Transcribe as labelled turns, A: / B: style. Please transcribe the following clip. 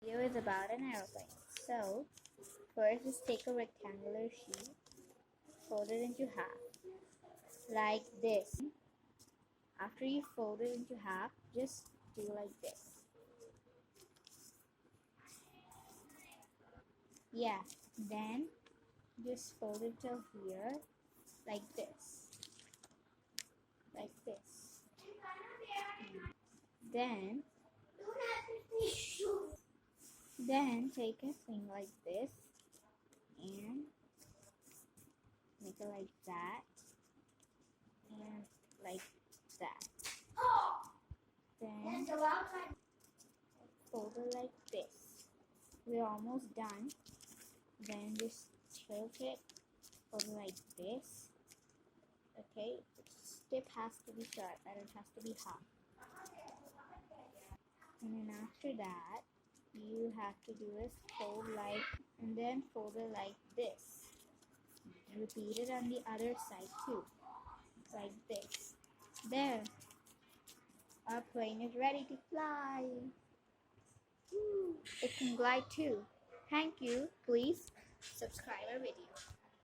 A: Video is about an aeroplane. So, first just take a rectangular sheet, fold it into half, like this. After you fold it into half, just do like this. Yeah, then just fold it till here, like this. Like this. Then take a thing like this and make it like that and like that. Then fold it like this. We're almost done. Then just tilt it, fold it like this. Okay, the tip has to be sharp and it has to be hot. And then after that, you have to do is fold like, and then fold it like this. Repeat it on the other side too, like this. There, our plane is ready to fly. Woo. It can glide too. Thank you. Please subscribe our video.